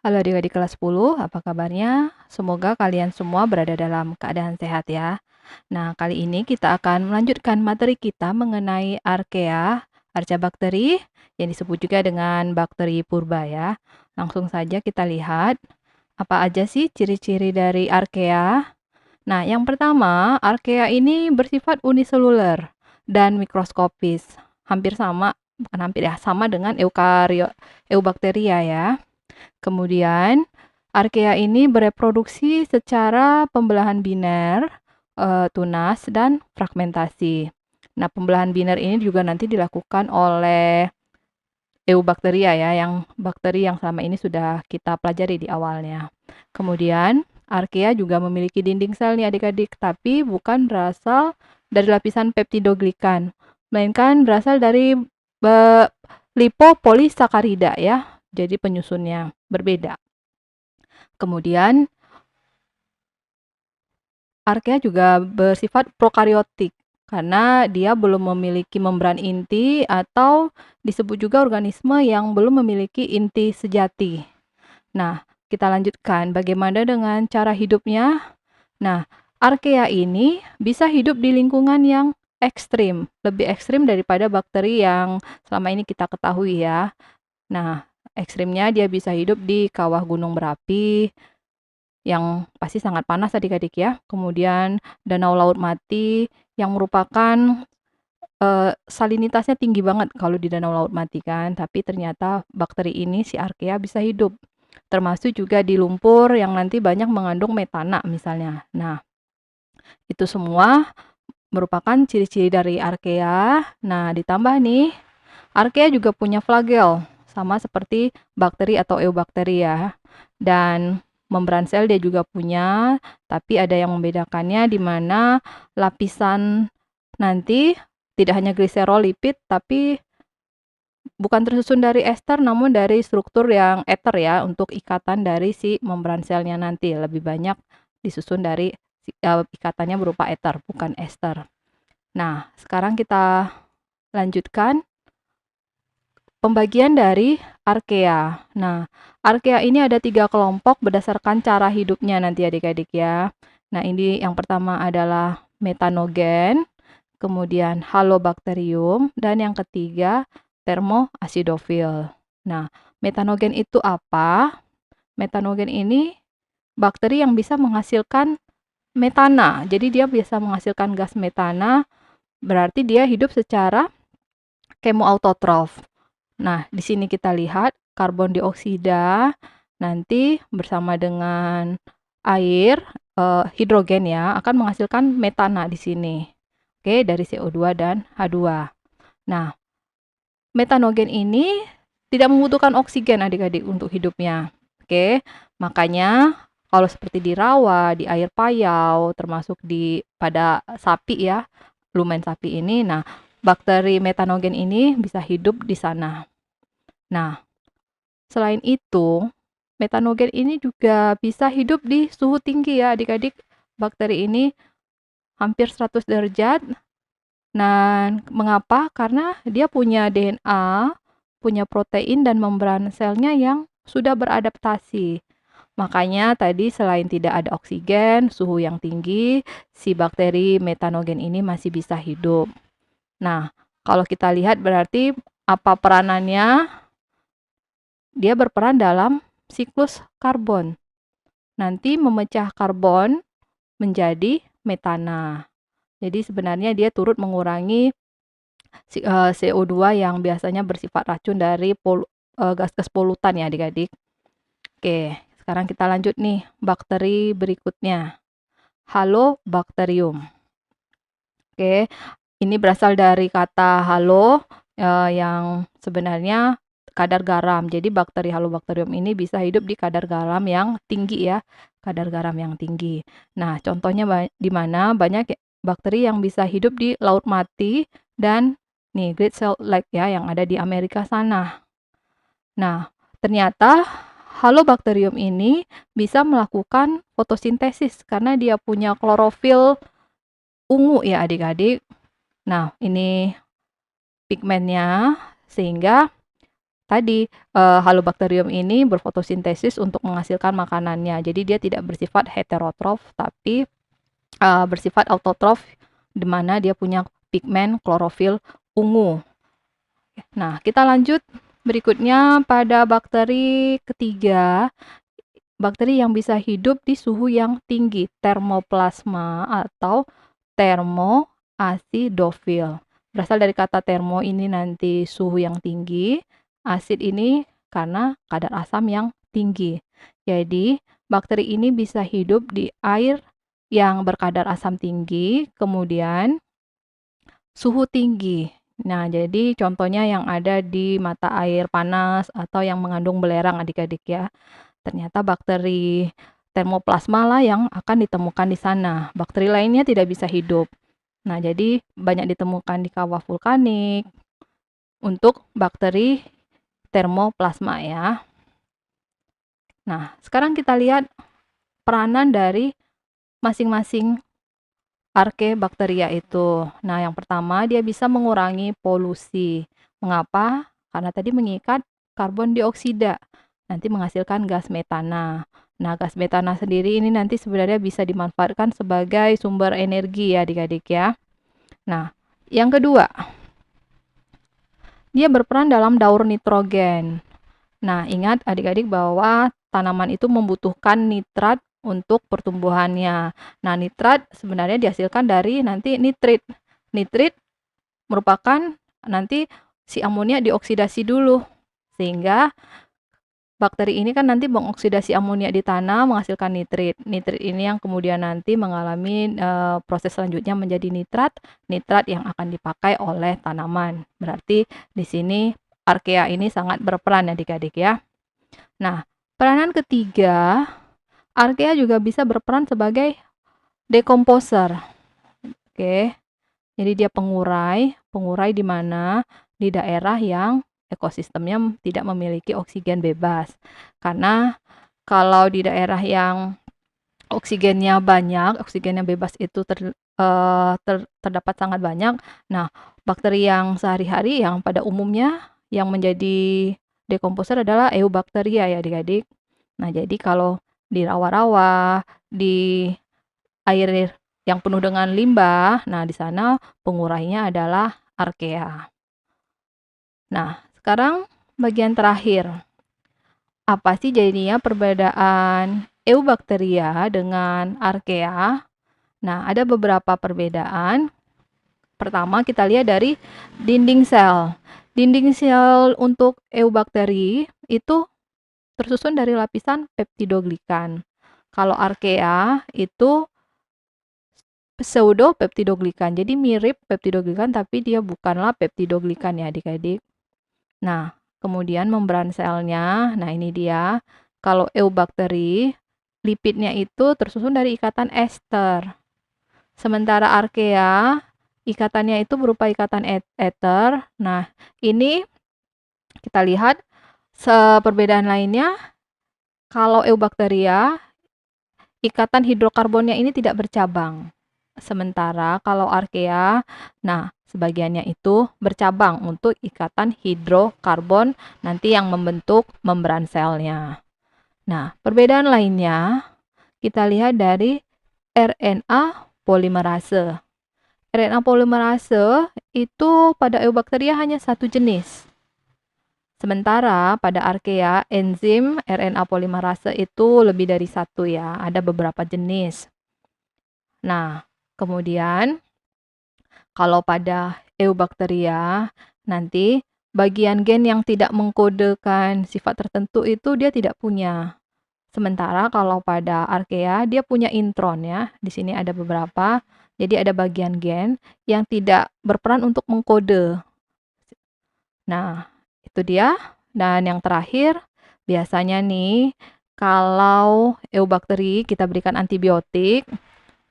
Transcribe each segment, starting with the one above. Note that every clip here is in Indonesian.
Halo adik-adik kelas 10, apa kabarnya? Semoga kalian semua berada dalam keadaan sehat ya. Nah, kali ini kita akan melanjutkan materi kita mengenai archaea, bakteri, yang disebut juga dengan bakteri purba ya. Langsung saja kita lihat, apa aja sih ciri-ciri dari archaea? Nah, yang pertama, archaea ini bersifat uniseluler dan mikroskopis. Hampir sama, bukan hampir ya, sama dengan eubakteria ya. Kemudian, archaea ini bereproduksi secara pembelahan biner, tunas, dan fragmentasi. Nah, pembelahan biner ini juga nanti dilakukan oleh eubakteria ya, yang bakteri yang selama ini sudah kita pelajari di awalnya. Kemudian, archaea juga memiliki dinding sel nih adik-adik, tapi bukan berasal dari lapisan peptidoglikan, melainkan berasal dari lipopolisakarida ya, jadi penyusunnya berbeda. Kemudian, archaea juga bersifat prokariotik karena dia belum memiliki membran inti atau disebut juga organisme yang belum memiliki inti sejati. Nah, kita lanjutkan bagaimana dengan cara hidupnya. Nah, archaea ini bisa hidup di lingkungan yang ekstrim, lebih ekstrim daripada bakteri yang selama ini kita ketahui ya. Nah, ekstrimnya dia bisa hidup di kawah gunung berapi, yang pasti sangat panas adik-adik ya. Kemudian danau laut mati yang merupakan salinitasnya tinggi banget kalau di danau laut mati kan, tapi ternyata bakteri ini si archaea bisa hidup. Termasuk juga di lumpur yang nanti banyak mengandung metana misalnya. Nah, itu semua merupakan ciri-ciri dari archaea. Nah, ditambah nih, archaea juga punya flagel, sama seperti bakteri atau eubakteri ya. Dan membran sel dia juga punya, tapi ada yang membedakannya di mana lapisan nanti tidak hanya gliserolipid, tapi bukan tersusun dari ester, namun dari struktur yang ether ya, untuk ikatan dari si membran selnya nanti. Lebih banyak disusun dari ikatannya berupa ether, bukan ester. Nah, sekarang kita lanjutkan pembagian dari archaea. Nah, archaea ini ada 3 kelompok berdasarkan cara hidupnya nanti adik-adik ya. Nah, ini yang pertama adalah metanogen, kemudian halobakterium, dan yang ketiga thermoacidofil. Nah, metanogen itu apa? Metanogen ini bakteri yang bisa menghasilkan metana. Jadi dia bisa menghasilkan gas metana, berarti dia hidup secara kemoautotrof. Nah, di sini kita lihat karbon dioksida nanti bersama dengan air, hidrogen ya, akan menghasilkan metana di sini. Oke, dari CO2 dan H2. Nah, metanogen ini tidak membutuhkan oksigen adik-adik untuk hidupnya. Oke, makanya kalau seperti di rawa, di air payau, termasuk pada sapi ya, lumen sapi ini, nah bakteri metanogen ini bisa hidup di sana. Nah, selain itu, metanogen ini juga bisa hidup di suhu tinggi ya adik-adik. Bakteri ini hampir 100 derajat. Nah, mengapa? Karena dia punya DNA, punya protein dan membran selnya yang sudah beradaptasi. Makanya tadi selain tidak ada oksigen, suhu yang tinggi, si bakteri metanogen ini masih bisa hidup. Nah, kalau kita lihat berarti apa peranannya? Dia berperan dalam siklus karbon. Nanti memecah karbon menjadi metana. Jadi sebenarnya dia turut mengurangi CO2 yang biasanya bersifat racun dari gas-gas polutan ya adik-adik. Oke, sekarang kita lanjut nih bakteri berikutnya. Halobakterium. Oke, ini berasal dari kata halo yang sebenarnya kadar garam. Jadi bakteri halobakterium ini bisa hidup di kadar garam yang tinggi ya, kadar garam yang tinggi. Nah, contohnya di mana banyak bakteri yang bisa hidup di laut mati dan nih Great Salt Lake ya yang ada di Amerika sana. Nah, ternyata halobakterium ini bisa melakukan fotosintesis karena dia punya klorofil ungu ya adik-adik. Nah, ini pigmennya sehingga tadi, Halobacterium ini berfotosintesis untuk menghasilkan makanannya. Jadi dia tidak bersifat heterotrof, tapi bersifat autotrof, di mana dia punya pigmen klorofil ungu. Nah, kita lanjut berikutnya pada bakteri ketiga, bakteri yang bisa hidup di suhu yang tinggi, termoplasma atau termoasidofil. Berasal dari kata termo ini nanti suhu yang tinggi, asid ini karena kadar asam yang tinggi. Jadi, bakteri ini bisa hidup di air yang berkadar asam tinggi, kemudian suhu tinggi. Nah, jadi contohnya yang ada di mata air panas atau yang mengandung belerang adik-adik ya. Ternyata bakteri termoplasma lah yang akan ditemukan di sana. Bakteri lainnya tidak bisa hidup. Nah, jadi banyak ditemukan di kawah vulkanik untuk bakteri termoplasma ya. Nah, sekarang kita lihat peranan dari masing-masing Archaebacteria itu. Nah, yang pertama dia bisa mengurangi polusi. Mengapa? Karena tadi mengikat karbon dioksida, nanti menghasilkan gas metana. Nah, gas metana sendiri ini nanti sebenarnya bisa dimanfaatkan sebagai sumber energi ya adik-adik ya. Nah, yang kedua, dia berperan dalam daur nitrogen. Nah, ingat adik-adik bahwa tanaman itu membutuhkan nitrat untuk pertumbuhannya. Nah, nitrat sebenarnya dihasilkan dari nanti nitrit. Nitrit merupakan nanti si amonia dioksidasi dulu. Sehingga bakteri ini kan nanti mengoksidasi amonia di tanah menghasilkan nitrit. Nitrit ini yang kemudian nanti mengalami proses selanjutnya menjadi nitrat. Nitrat yang akan dipakai oleh tanaman. Berarti di sini Archaea ini sangat berperan adik-adik ya. Nah, peranan ketiga, Archaea juga bisa berperan sebagai decomposer. Oke. Jadi dia pengurai di mana di daerah yang ekosistemnya tidak memiliki oksigen bebas. Karena kalau di daerah yang oksigennya banyak, oksigennya bebas itu terdapat sangat banyak. Nah, bakteri yang sehari-hari yang pada umumnya yang menjadi decomposer adalah Eubacteria ya adik-adik. Nah, jadi kalau di rawa-rawa, di air yang penuh dengan limbah, nah di sana pengurainya adalah Archaea. Nah, sekarang bagian terakhir. Apa sih jadinya perbedaan Eubacteria dengan Archaea? Nah, ada beberapa perbedaan. Pertama, kita lihat dari dinding sel. Dinding sel untuk Eubacteri itu tersusun dari lapisan peptidoglikan. Kalau Archaea itu pseudopeptidoglikan. Jadi mirip peptidoglikan tapi dia bukanlah peptidoglikan ya adik-adik. Nah, kemudian membran selnya, nah ini dia. Kalau Eubacteri, lipidnya itu tersusun dari ikatan ester. Sementara Archaea, ikatannya itu berupa ikatan ether. Nah, ini kita lihat perbedaan lainnya. Kalau Eubacteria, ikatan hidrokarbonnya ini tidak bercabang. Sementara kalau Archaea, nah sebagiannya itu bercabang untuk ikatan hidrokarbon nanti yang membentuk membran selnya. Nah, perbedaan lainnya kita lihat dari RNA polimerase. RNA polimerase itu pada Eubacteria hanya satu jenis. Sementara pada Archaea, enzim RNA polimerase itu lebih dari satu ya, ada beberapa jenis. Nah, kemudian kalau pada Eubacteria, nanti bagian gen yang tidak mengkodekan sifat tertentu itu dia tidak punya. Sementara kalau pada Archaea, dia punya intron ya. Di sini ada beberapa. Jadi ada bagian gen yang tidak berperan untuk mengkode. Nah, itu dia. Dan yang terakhir, biasanya nih, kalau Eubacteri kita berikan antibiotik,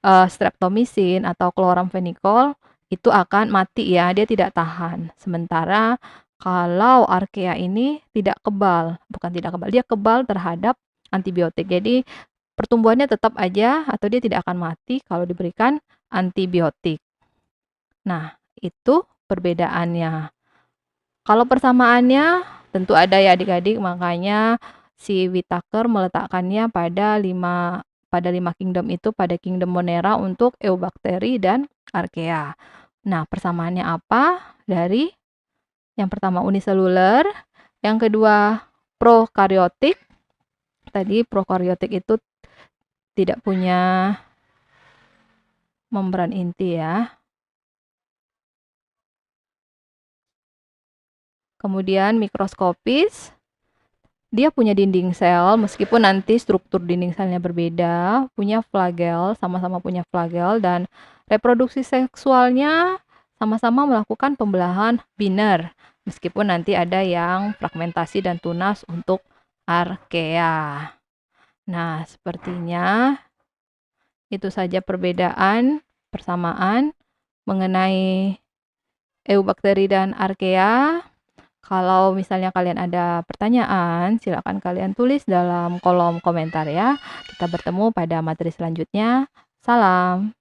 streptomycin atau chloramphenicol, itu akan mati ya, dia tidak tahan. Sementara kalau Archaea ini tidak kebal, bukan tidak kebal, dia kebal terhadap antibiotik. Jadi pertumbuhannya tetap aja atau dia tidak akan mati kalau diberikan antibiotik. Nah, itu perbedaannya. Kalau persamaannya Tentu ada ya adik-adik, makanya si Whittaker meletakkannya pada lima kingdom itu, pada kingdom Monera untuk Eubacteri dan Archaea. Nah, persamaannya apa? Dari yang pertama uniseluler, yang kedua prokaryotik. Tadi prokaryotik itu tidak punya membran inti ya. Kemudian mikroskopis, dia punya dinding sel, meskipun nanti struktur dinding selnya berbeda, punya flagel, sama-sama punya flagel, dan reproduksi seksualnya sama-sama melakukan pembelahan biner, meskipun nanti ada yang fragmentasi dan tunas untuk Archaea. Nah, sepertinya itu saja perbedaan, persamaan mengenai Eubacteri dan Archaea. Kalau misalnya kalian ada pertanyaan, silakan kalian tulis dalam kolom komentar ya. Kita bertemu pada materi selanjutnya. Salam.